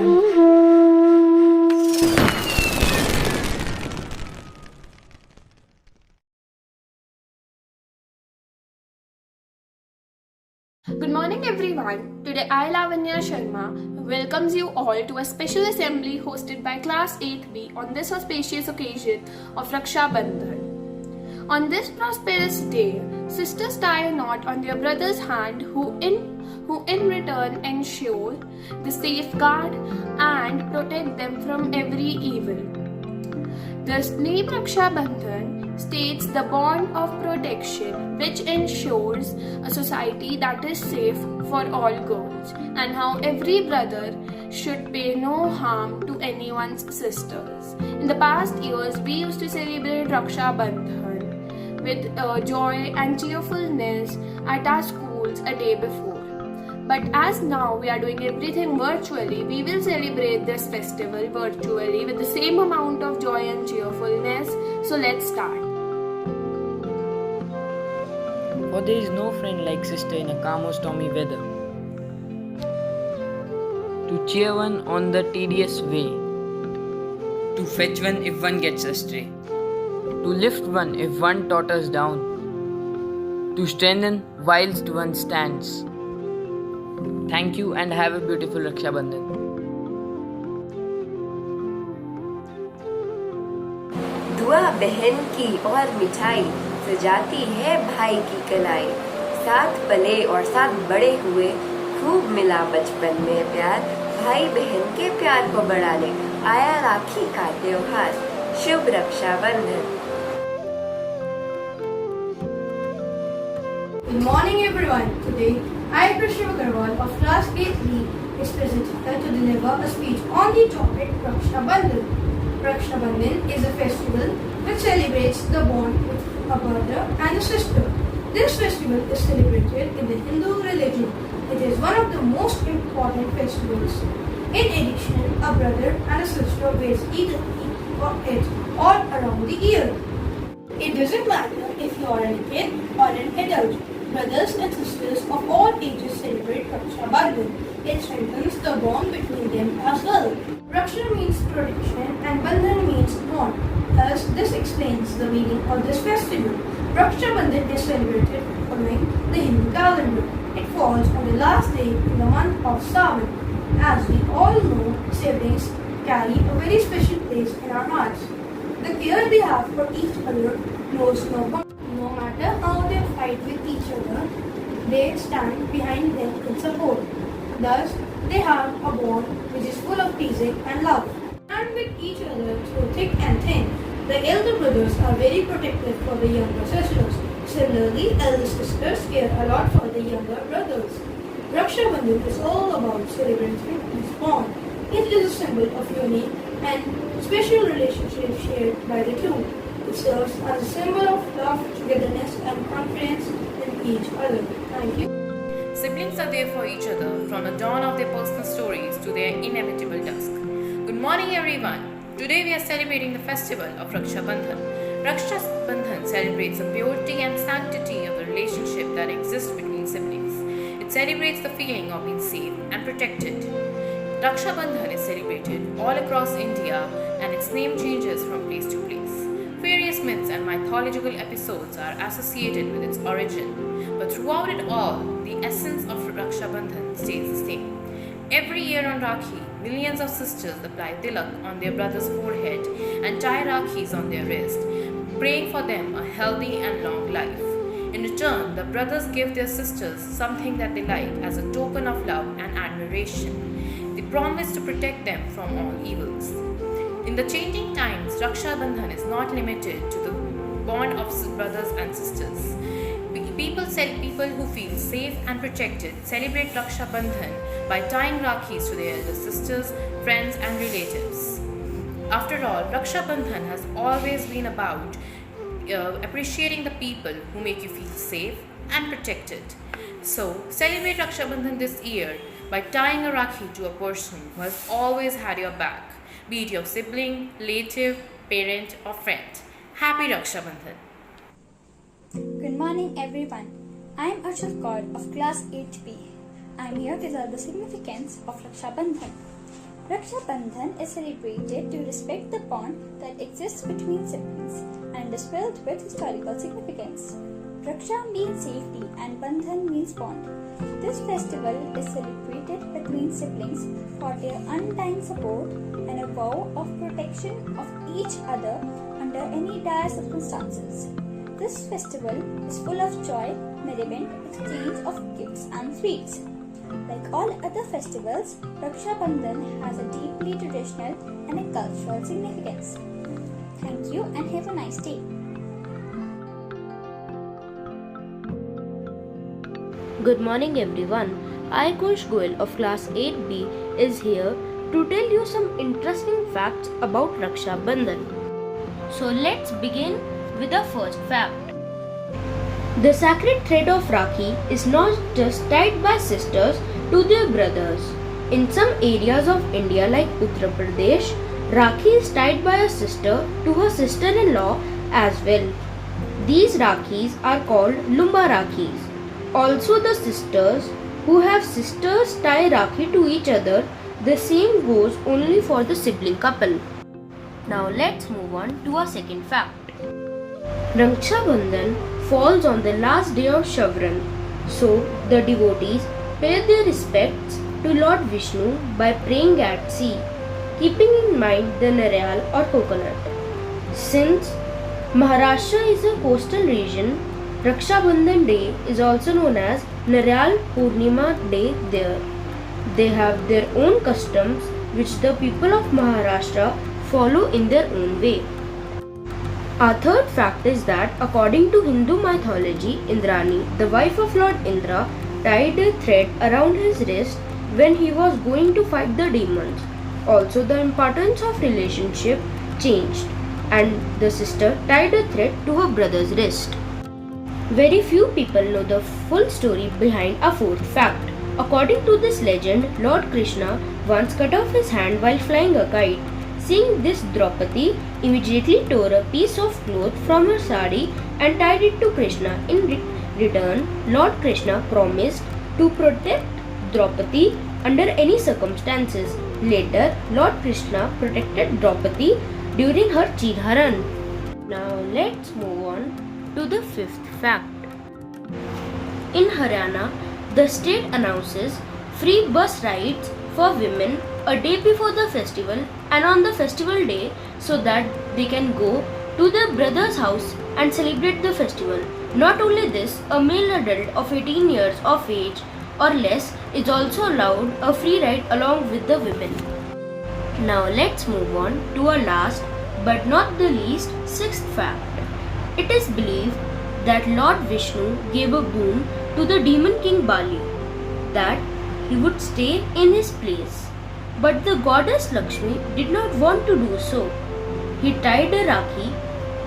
Bandhan. Good morning everyone. Today I, Lavanya Sharma, welcomes you all to a special assembly hosted by Class 8B on this auspicious occasion of Raksha Bandhan. On this prosperous day, sisters tie a knot on their brother's hand who in return ensure the safeguard and protect them from every evil. The name Raksha Bandhan states the bond of protection which ensures a society that is safe for all girls and how every brother should pay no harm to anyone's sisters. In the past years, we used to celebrate Raksha Bandhan with joy and cheerfulness at our schools a day before. But as now we are doing everything virtually, we will celebrate this festival virtually with the same amount of joy and cheerfulness. So let's start. For there is no friend like sister in a calm or stormy weather. To cheer one on the tedious way. To fetch one if one gets astray. To lift one if one totters down. To strengthen whilst one stands. Thank you and have a beautiful Raksha Bandhan. दुआ बहन की और मिठाई सजाती है भाई की कलाई। साथ पले और साथ बड़े हुए, खूब मिला बचपन में प्यार। भाई बहन के प्यार को बढ़ाने आया राखी का त्योहार। शुभ रक्षा बंधन। Good morning everyone. Today I, Krishna Agarwal of Class 8B, is presented to deliver a speech on the topic Raksha Bandhan. Raksha Bandhan is a festival which celebrates the bond with a brother and a sister. This festival is celebrated in the Hindu religion. It is one of the most important festivals. In addition, a brother and a sister wears either it all around the year. It doesn't matter if you are a kid or an adult. Brothers and sisters of all ages celebrate Raksha Bandhan. It strengthens the bond between them as well. Raksha means protection and Bandhan means bond. Thus, this explains the meaning of this festival. Raksha Bandhan is celebrated following the Hindu calendar. It falls on the last day in the month of Sawan. As we all know, siblings carry a very special place in our hearts. The care they have for each other knows no bounds. No matter how they fight with each other, they stand behind them in support. Thus, they have a bond which is full of teasing and love. And with each other through thick and thin, the elder brothers are very protective for the younger sisters. Similarly, elder sisters care a lot for the younger brothers. Raksha Bandhan is all about celebrating this bond. It is a symbol of union and special relationship shared by the two. It serves as a symbol of love, togetherness and confidence in each other. Thank you. Siblings are there for each other from the dawn of their personal stories to their inevitable dusk. Good morning everyone. Today we are celebrating the festival of Raksha Bandhan. Raksha Bandhan celebrates the purity and sanctity of the relationship that exists between siblings. It celebrates the feeling of being safe and protected. Raksha Bandhan is celebrated all across India and its name changes from place to place. Various myths and mythological episodes are associated with its origin, but throughout it all, the essence of Raksha Bandhan stays the same. Every year on Rakhi, millions of sisters apply tilak on their brother's forehead and tie Rakhis on their wrist, praying for them a healthy and long life. In return, the brothers give their sisters something that they like as a token of love and admiration. They promise to protect them from all evils. In the changing times, Raksha Bandhan is not limited to the bond of brothers and sisters. People who feel safe and protected celebrate Raksha Bandhan by tying Rakhis to their elder sisters, friends and relatives. After all, Raksha Bandhan has always been about appreciating the people who make you feel safe and protected. So, celebrate Raksha Bandhan this year by tying a Rakhi to a person who has always had your back, be it your sibling, relative, parent or friend. Happy Raksha Bandhan. Good morning everyone. I am Arshad Kaur of class 8B. I am here to tell the significance of Raksha Bandhan. Raksha Bandhan is celebrated to respect the bond that exists between siblings and is filled with historical significance. Raksha means safety and Bandhan means bond. This festival is celebrated between siblings for their undying support and a vow of protection of each other under any dire circumstances. This festival is full of joy, merriment, exchange of gifts and sweets. Like all other festivals, Raksha Bandhan has a deeply traditional and a cultural significance. Thank you and have a nice day. Good morning everyone. I Kush Goel of class 8B is here to tell you some interesting facts about Raksha Bandhan. So let's begin with the first fact. The sacred thread of Rakhi is not just tied by sisters to their brothers. In some areas of India like Uttar Pradesh, Rakhi is tied by a sister to her sister-in-law as well. These Rakhis are called Lumba Rakhis. Also the sisters who have sisters tie Rakhi to each other. The same goes only for the sibling couple. Now let's move on to our second fact. Raksha Bandhan falls on the last day of Shravran, so the devotees pay their respects to Lord Vishnu by praying at sea, keeping in mind the Narayal or coconut. Since Maharashtra is a coastal region, Raksha Bandhan Day is also known as Narayal Purnima Day there. They have their own customs which the people of Maharashtra follow in their own way. Our third fact is that according to Hindu mythology, Indrani, the wife of Lord Indra, tied a thread around his wrist when he was going to fight the demons. Also, the importance of relationship changed and the sister tied a thread to her brother's wrist. Very few people know the full story behind our fourth fact. According to this legend, Lord Krishna once cut off his hand while flying a kite. Seeing this, Draupadi immediately tore a piece of cloth from her sari and tied it to Krishna. In return, Lord Krishna promised to protect Draupadi under any circumstances. Later, Lord Krishna protected Draupadi during her Chirharan. Now let's move on to the fifth fact. In Haryana, the state announces free bus rides for women a day before the festival and on the festival day so that they can go to their brother's house and celebrate the festival. Not only this, a male adult of 18 years of age or less is also allowed a free ride along with the women. Now let's move on to our last but not the least sixth fact. It is believed that Lord Vishnu gave a boon to the demon king Bali that he would stay in his place. But the goddess Lakshmi did not want to do so. He tied a Rakhi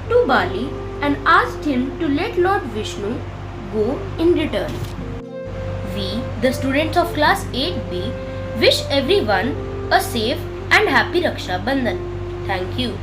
to Bali and asked him to let Lord Vishnu go in return. We, the students of class 8B, wish everyone a safe and happy Raksha Bandhan. Thank you.